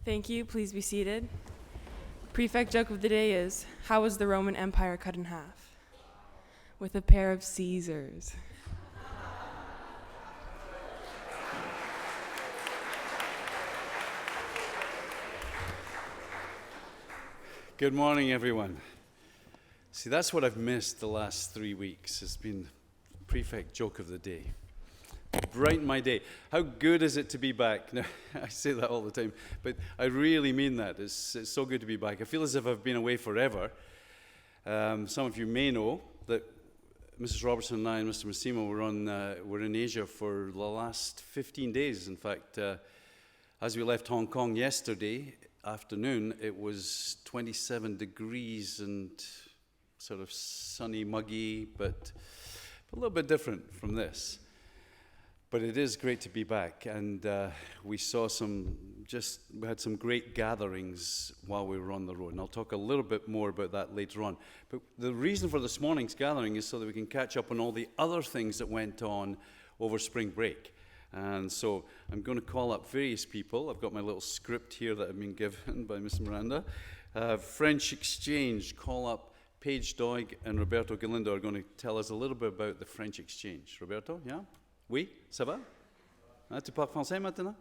Thank you. Please be seated. Prefect joke of the day is, how was the Roman Empire cut in half? With a pair of Caesars. Good morning, everyone. See, that's what I've missed the last 3 weeks. It's been prefect joke of the day. Brighten my day. How good is it to be back? Now, I say that all the time, but I really mean that. It's so good to be back. I feel as if I've been away forever. Some of you may know that Mrs. Robertson and I and Mr. Massimo were in Asia for the last 15 days. In fact, as we left Hong Kong yesterday afternoon, it was 27 degrees and sort of sunny, muggy, but a little bit different from this. But it is great to be back, and we had some great gatherings while we were on the road, and I'll talk a little bit more about that later on. But the reason for this morning's gathering is so that we can catch up on all the other things that went on over spring break. And so I'm going to call up various people. I've got my little script here that I've been given by Miss Miranda. French exchange, call up Paige Doig and Roberto Galindo are going to tell us a little bit about the French exchange. Roberto, yeah? Oui, ça va? Tu parles français maintenant?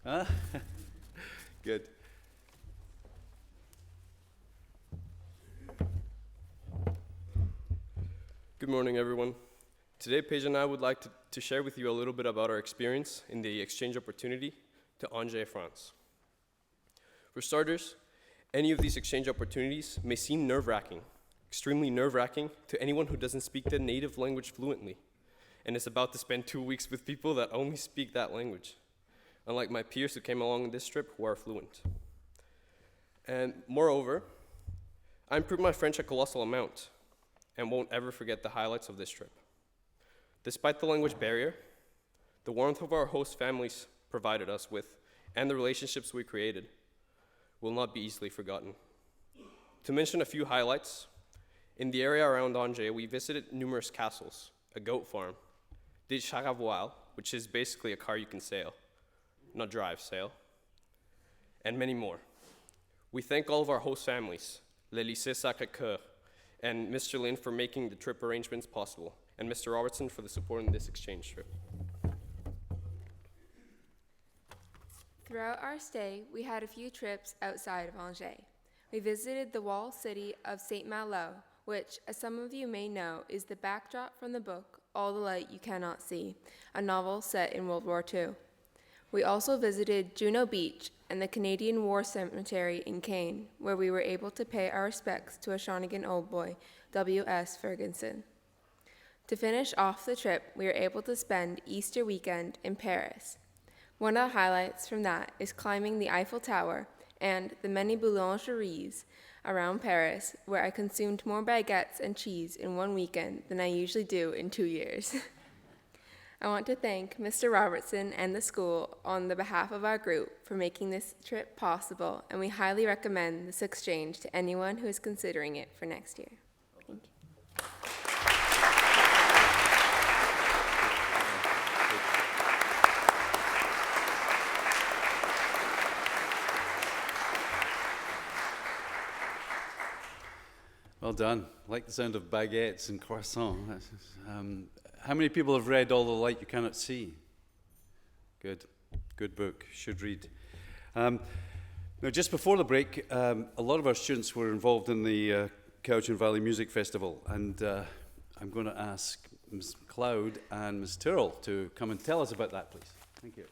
Ah? Good. Good morning, everyone. Today, Paige and I would like to share with you a little bit about our experience in the exchange opportunity to Angers, France. For starters, any of these exchange opportunities may seem nerve-wracking, extremely nerve-wracking to anyone who doesn't speak the native language fluently, and is about to spend 2 weeks with people that only speak that language, unlike my peers who came along on this trip who are fluent. And moreover, I improved my French a colossal amount and won't ever forget the highlights of this trip. Despite the language barrier, the warmth of our host families provided us with and the relationships we created will not be easily forgotten. To mention a few highlights, in the area around Angers, we visited numerous castles, a goat farm, des chars à voile, which is basically a car you can sail, not drive, sail, and many more. We thank all of our host families, Le Lycée Sacré-Cœur, and Mr. Lin for making the trip arrangements possible, and Mr. Robertson for the support in this exchange trip. Throughout our stay, we had a few trips outside of Angers. We visited the walled city of Saint-Malo, which, as some of you may know, is the backdrop from the book All the Light You Cannot See, a novel set in World War II. We also visited Juno Beach and the Canadian War Cemetery in Caen, where we were able to pay our respects to a Shawnigan old boy, W.S. Ferguson. To finish off the trip, we were able to spend Easter weekend in Paris. One of the highlights from that is climbing the Eiffel Tower and the many boulangeries around Paris, where I consumed more baguettes and cheese in one weekend than I usually do in 2 years. I want to thank Mr. Robertson and the school on the behalf of our group for making this trip possible, and we highly recommend this exchange to anyone who is considering it for next year. Thank you. Well done. I like the sound of baguettes and croissants. How many people have read All the Light You Cannot See? Good. Good book. Should read. Now, just before the break, a lot of our students were involved in the Cowichan Valley Music Festival, and I'm going to ask Ms. Cloud and Ms. Tyrrell to come and tell us about that, please. Thank you.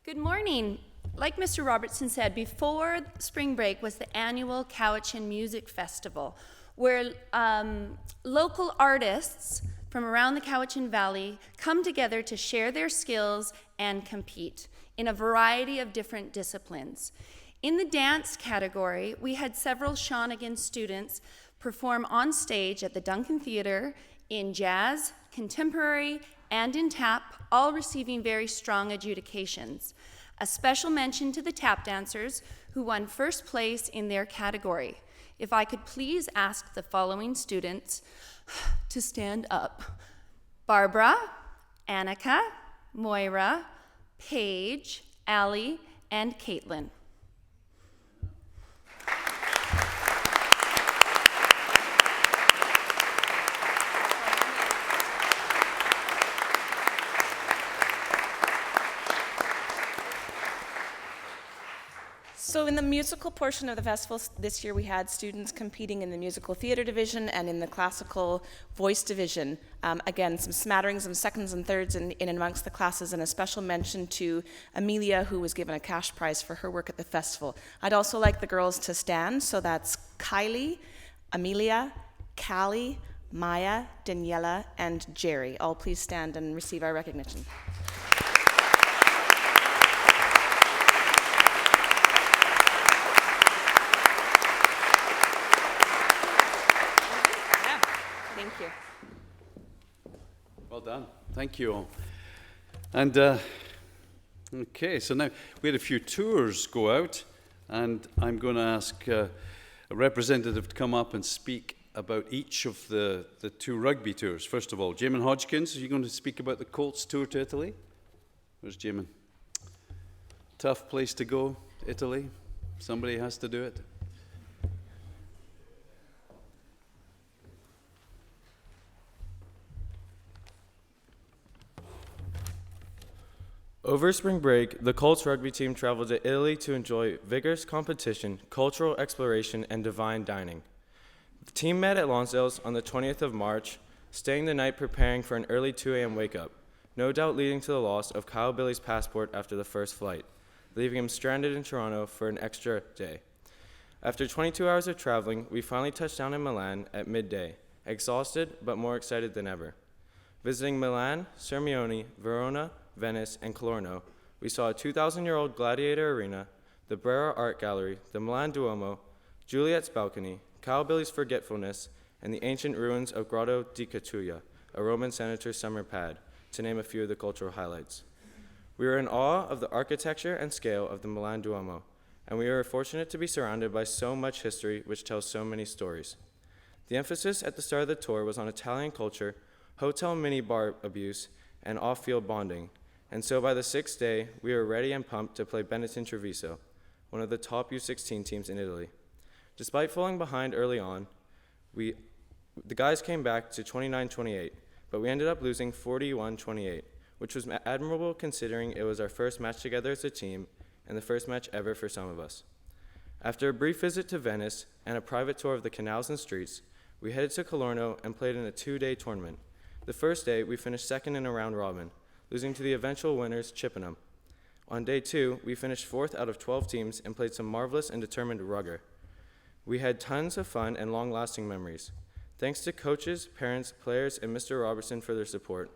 Good morning. Like Mr. Robertson said, before spring break was the annual Cowichan Music Festival, where local artists from around the Cowichan Valley come together to share their skills and compete in a variety of different disciplines. In the dance category, we had several Shawnigan students perform on stage at the Duncan Theatre in jazz, contemporary, and in tap, all receiving very strong adjudications. A special mention to the tap dancers who won first place in their category. If I could please ask the following students to stand up. Barbara, Annika, Moira, Paige, Allie, and Caitlin. So in the musical portion of the festival this year, we had students competing in the musical theater division and in the classical voice division. Again, some smatterings of seconds and thirds in and amongst the classes, and a special mention to Amelia, who was given a cash prize for her work at the festival. I'd also like the girls to stand, so that's Kylie, Amelia, Callie, Maya, Daniela, and Jerry. All please stand and receive our recognition. Thank you. Well done. Thank you all. And, okay, so now we had a few tours go out, and I'm going to ask a representative to come up and speak about each of the two rugby tours. First of all, Jamin Hodgkins, are you going to speak about the Colts tour to Italy? Where's Jamin? Tough place to go, Italy. Somebody has to do it. Over spring break, the Colts rugby team traveled to Italy to enjoy vigorous competition, cultural exploration, and divine dining. The team met at Lonsdale's on the 20th of March, staying the night preparing for an early 2 a.m. wake-up, no doubt leading to the loss of Kyle Billy's passport after the first flight, leaving him stranded in Toronto for an extra day. After 22 hours of traveling, we finally touched down in Milan at midday, exhausted but more excited than ever. Visiting Milan, Sirmione, Verona, Venice, and Colorno, we saw a 2,000-year-old gladiator arena, the Brera Art Gallery, the Milan Duomo, Juliet's balcony, Kyle Billy's Forgetfulness, and the ancient ruins of Grotto di Catuglia, a Roman senator's summer pad, to name a few of the cultural highlights. We were in awe of the architecture and scale of the Milan Duomo, and we were fortunate to be surrounded by so much history which tells so many stories. The emphasis at the start of the tour was on Italian culture, hotel mini-bar abuse, and off-field bonding, and so by the 6th day, we were ready and pumped to play Benetton Treviso, one of the top U16 teams in Italy. Despite falling behind early on, the guys came back to 29-28, but we ended up losing 41-28, which was admirable considering it was our first match together as a team and the first match ever for some of us. After a brief visit to Venice and a private tour of the canals and streets, we headed to Colorno and played in a 2-day tournament. The first day, we finished second in a round robin, losing to the eventual winners, Chippenham. On day 2, we finished 4th out of 12 teams and played some marvelous and determined rugger. We had tons of fun and long-lasting memories. Thanks to coaches, parents, players, and Mr. Robertson for their support.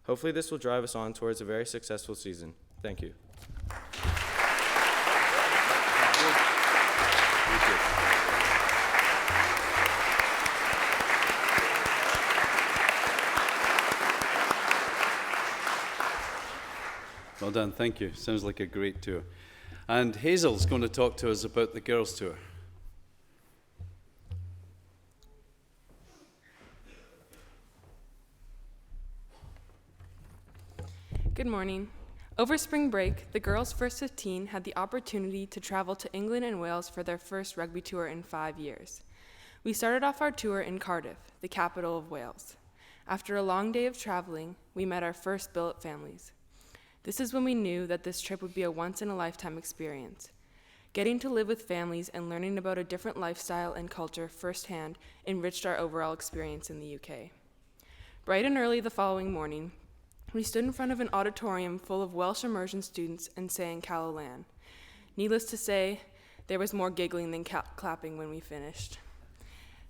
Hopefully this will drive us on towards a very successful season. Thank you. Well done, thank you. Sounds like a great tour. And Hazel's going to talk to us about the girls' tour. Good morning. Over spring break, the girls' first 15 had the opportunity to travel to England and Wales for their first rugby tour in 5 years. We started off our tour in Cardiff, the capital of Wales. After a long day of traveling, we met our first billet families. This is when we knew that this trip would be a once-in-a-lifetime experience. Getting to live with families and learning about a different lifestyle and culture firsthand enriched our overall experience in the UK. Bright and early the following morning, we stood in front of an auditorium full of Welsh immersion students and sang Calalan. Needless to say, there was more giggling than clapping when we finished.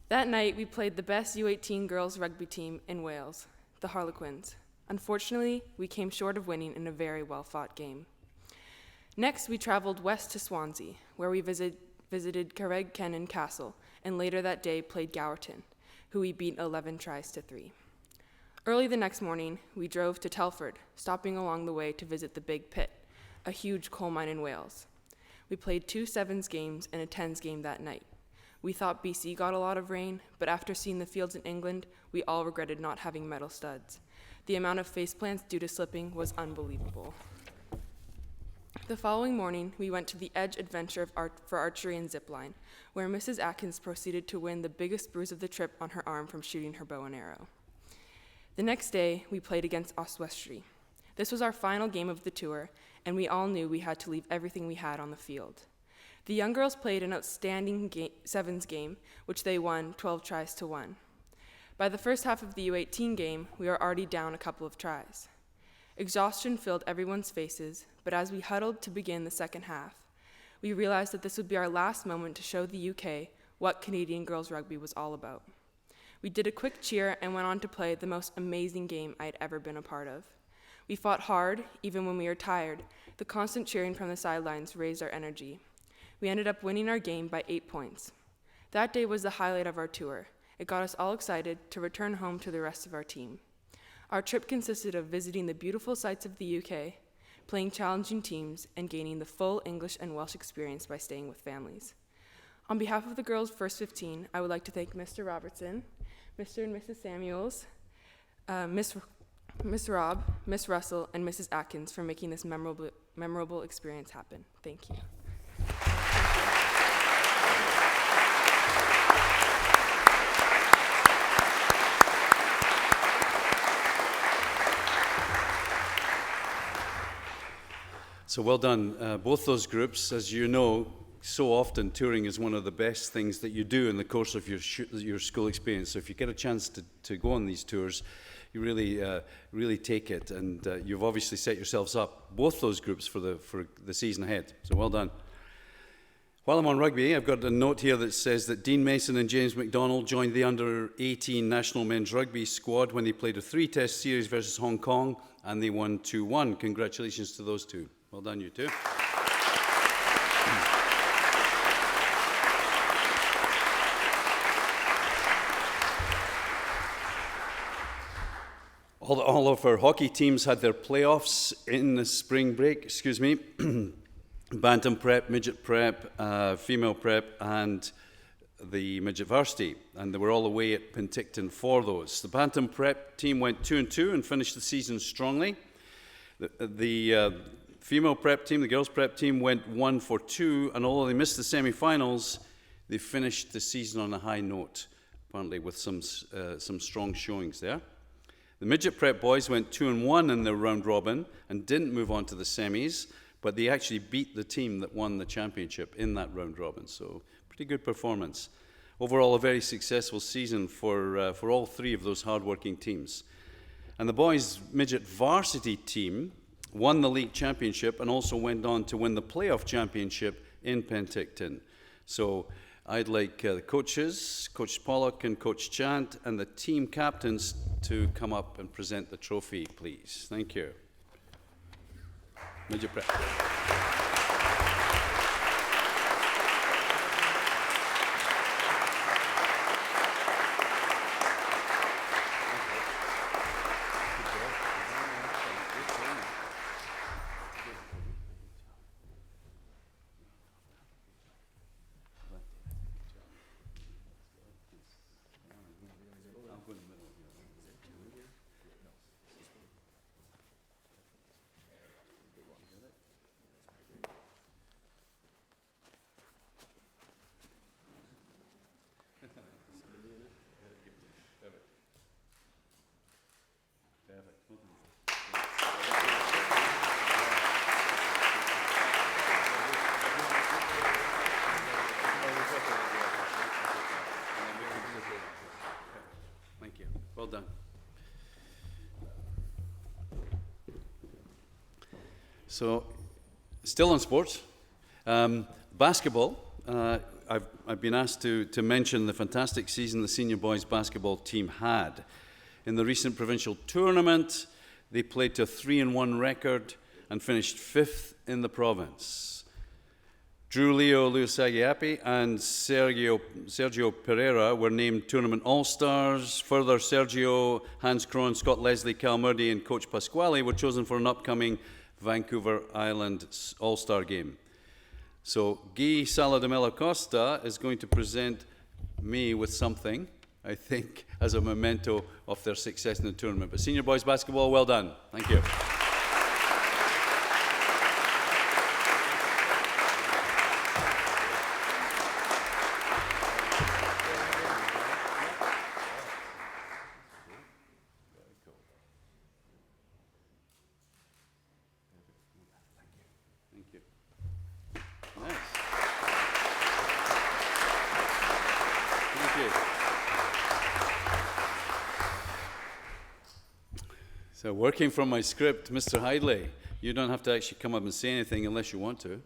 That night, we played the best U18 girls rugby team in Wales, the Harlequins. Unfortunately, we came short of winning in a very well-fought game. Next, we traveled west to Swansea, where we visited Carreg Cennen Castle, and later that day played Gowerton, who we beat 11 tries to 3. Early the next morning, we drove to Telford, stopping along the way to visit the Big Pit, a huge coal mine in Wales. We played 2 sevens games and a tens game that night. We thought BC got a lot of rain, but after seeing the fields in England, we all regretted not having metal studs. The amount of faceplants due to slipping was unbelievable. The following morning, we went to the Edge Adventure for archery and zipline, where Mrs. Atkins proceeded to win the biggest bruise of the trip on her arm from shooting her bow and arrow. The next day, we played against Oswestry. This was our final game of the tour, and we all knew we had to leave everything we had on the field. The young girls played an outstanding sevens game, which they won 12 tries to 1. By the first half of the U18 game, we were already down a couple of tries. Exhaustion filled everyone's faces, but as we huddled to begin the second half, we realized that this would be our last moment to show the UK what Canadian girls rugby was all about. We did a quick cheer and went on to play the most amazing game I had ever been a part of. We fought hard, even when we were tired. The constant cheering from the sidelines raised our energy. We ended up winning our game by 8 points. That day was the highlight of our tour. It got us all excited to return home to the rest of our team. Our trip consisted of visiting the beautiful sights of the UK, playing challenging teams, and gaining the full English and Welsh experience by staying with families. On behalf of the girls' first 15, I would like to thank Mr. Robertson, Mr. and Mrs. Samuels, Miss Robb, Miss Russell, and Mrs. Atkins for making this memorable experience happen. Thank you. So well done, both those groups. As you know, so often touring is one of the best things that you do in the course of your school experience. So if you get a chance to go on these tours, you really take it, and you've obviously set yourselves up, both those groups, for the season ahead. So well done. While I'm on rugby, I've got a note here that says that Dean Mason and James McDonald joined the under-18 national men's rugby squad when they played a 3-test series versus Hong Kong, and they won 2-1. Congratulations to those two. Well done, you two. All of our hockey teams had their playoffs in the spring break, Bantam Prep, Midget Prep, Female Prep, and the Midget Varsity. And they were all away at Penticton for those. The Bantam Prep team went 2-2 and finished the season strongly. The Female Prep team, the Girls Prep team, went 1-2, and although they missed the semi-finals, they finished the season on a high note, apparently with some strong showings there. The Midget Prep boys went 2-1 in their round robin and didn't move on to the semis, but they actually beat the team that won the championship in that round robin, so pretty good performance. Overall, a very successful season for all three of those hard-working teams. And the boys' Midget Varsity team won the league championship and also went on to win the playoff championship in Penticton. So I'd like the coaches, Coach Pollock and Coach Chant, and the team captains to come up and present the trophy, please. Thank you. Midget Prep. Thank you. Well done. So, still on sports, basketball. I've been asked to mention the fantastic season the senior boys basketball team had. In the recent provincial tournament, they played to a 3-1 record and finished 5th in the province. Drew Leo Lusagiapi and Sergio Pereira were named tournament all-stars. Further, Sergio, Hans Krohn, Scott Leslie, Cal Murdy, and Coach Pasquale were chosen for an upcoming Vancouver Island all-star game. So Guy Saladamela Costa is going to present me with something, I think, as a memento of their success in the tournament. But senior boys basketball, well done. Thank you. Thank you. Nice. Thank you. So working from my script, Mr. Hidley, you don't have to actually come up and say anything unless you want to.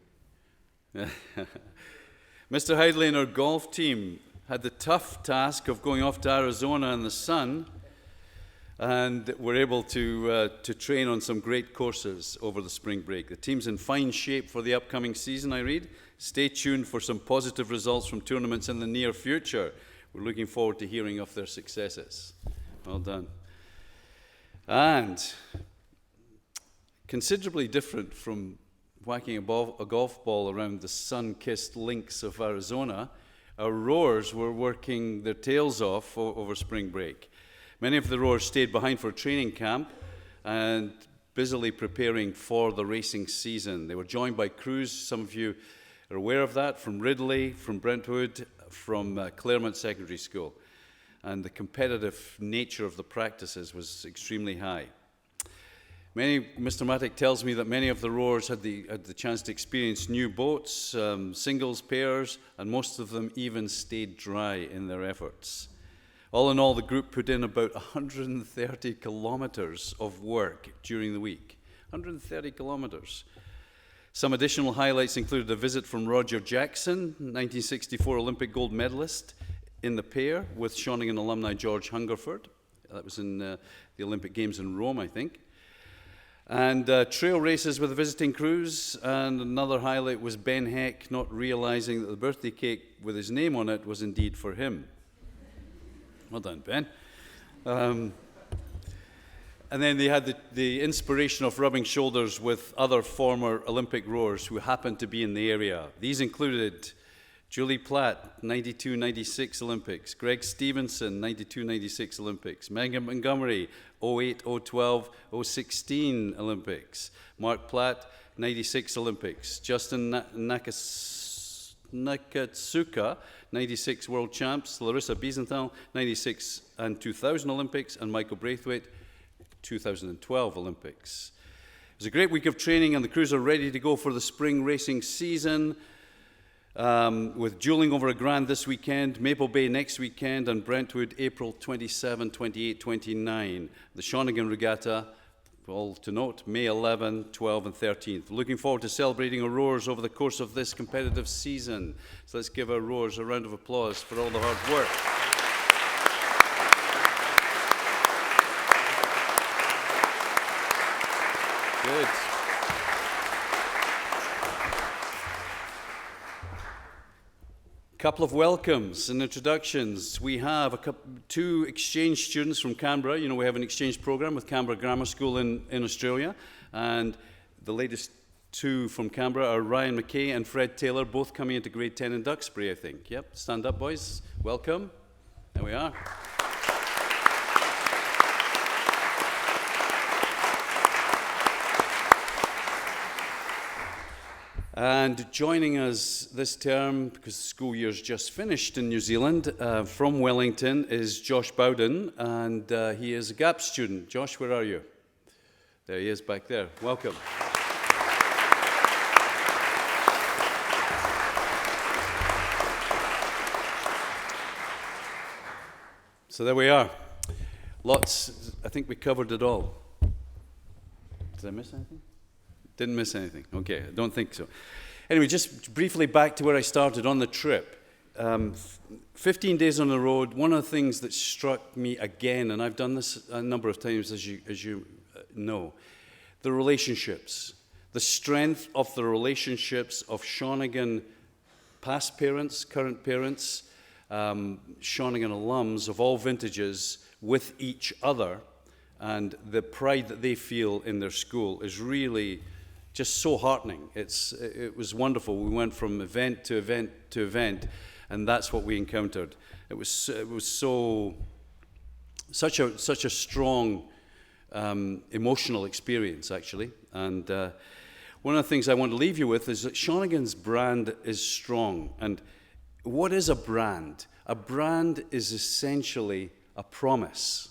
Mr. Hidley and our golf team had the tough task of going off to Arizona in the sun, and were able to train on some great courses over the spring break. The team's in fine shape for the upcoming season, I read. Stay tuned for some positive results from tournaments in the near future. We're looking forward to hearing of their successes. Well done. And considerably different from whacking a golf ball around the sun-kissed links of Arizona, our rowers were working their tails off over spring break. Many of the rowers stayed behind for training camp and busily preparing for the racing season. They were joined by crews, some of you are aware of that, from Ridley, from Brentwood, from Claremont Secondary School. And the competitive nature of the practices was extremely high. Mr. Matic tells me that many of the rowers had the chance to experience new boats, singles, pairs, and most of them even stayed dry in their efforts. All in all, the group put in about 130 kilometers of work during the week. 130 kilometers. Some additional highlights included a visit from Roger Jackson, 1964 Olympic gold medalist in the pair, with Shawnigan alumni George Hungerford. That was in the Olympic Games in Rome, I think. And trail races with the visiting crews. And another highlight was Ben Heck not realizing that the birthday cake with his name on it was indeed for him. Well done, Ben. And then they had the inspiration of rubbing shoulders with other former Olympic rowers who happened to be in the area. These included Julie Platt, 92-96 Olympics, Greg Stevenson, 92-96 Olympics, Megan Montgomery, 08, 012, 016 Olympics, Mark Platt, 96 Olympics, Justin Nakatsuka, 96 World Champs, Larissa Biesenthal, 96 and 2000 Olympics, and Michael Braithwaite, 2012 Olympics. It was a great week of training, and the crews are ready to go for the spring racing season, with dueling over a grand this weekend, Maple Bay next weekend, and Brentwood April 27, 28, 29. The Shawnigan Regatta, all to note, May 11, 12, and 13th. Looking forward to celebrating our rowers over the course of this competitive season. So let's give our rowers a round of applause for all the hard work. Good. Couple of welcomes and introductions. We have two exchange students from Canberra. You know, we have an exchange program with Canberra Grammar School in Australia. And the latest two from Canberra are Ryan McKay and Fred Taylor, both coming into grade 10 in Duxbury, I think. Yep, stand up, boys. Welcome. There we are. And joining us this term, because the school year's just finished in New Zealand, from Wellington is Josh Bowden, and he is a GAP student. Josh, where are you? There he is back there. Welcome. So there we are. Lots, I think we covered it all. Did I miss anything? Didn't miss anything. Okay, I don't think so. Anyway, just briefly back to where I started on the trip. 15 days on the road, one of the things that struck me again, and I've done this a number of times, as you know, the relationships, the strength of the relationships of Shawnigan past parents, current parents, Shawnigan alums of all vintages with each other, and the pride that they feel in their school is really just so heartening. It was wonderful. We went from event to event to event, And that's what we encountered. It was such a strong emotional experience, actually. And one of the things I want to leave you with is that Shawnigan's brand is strong. And what is a brand? A brand is essentially a promise.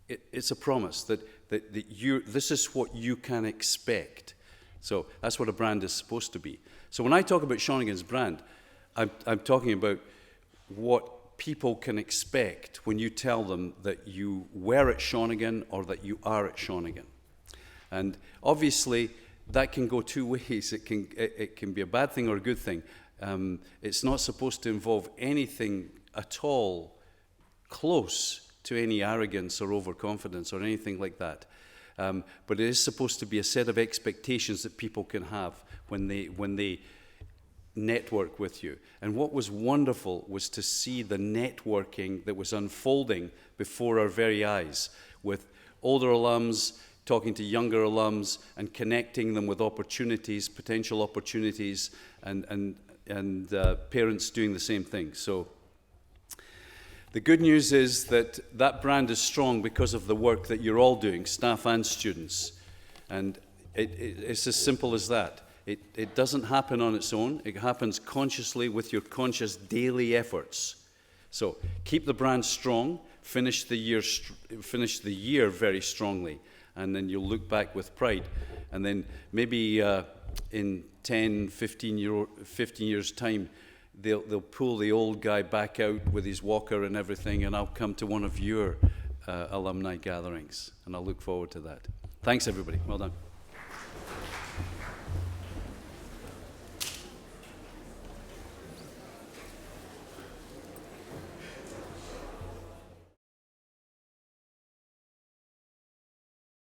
It's a promise that this is what you can expect. So that's what a brand is supposed to be. So when I talk about Shawnigan's brand, I'm talking about what people can expect when you tell them that you were at Shawnigan or that you are at Shawnigan. And obviously, that can go two ways. It can be a bad thing or a good thing. It's not supposed to involve anything at all close to any arrogance or overconfidence or anything like that. But it is supposed to be a set of expectations that people can have when they network with you. And what was wonderful was to see the networking that was unfolding before our very eyes, with older alums talking to younger alums and connecting them with opportunities, potential opportunities, and parents doing the same thing. So the good news is that that brand is strong because of the work that you're all doing, staff and students. And it's as simple as that. It doesn't happen on its own. It happens consciously with your conscious daily efforts. So keep the brand strong, finish the year very strongly, and then you'll look back with pride. And then maybe in 10, 15 years' time, they'll pull the old guy back out with his walker and everything, and I'll come to one of your alumni gatherings, and I'll look forward to that. Thanks, everybody. Well done.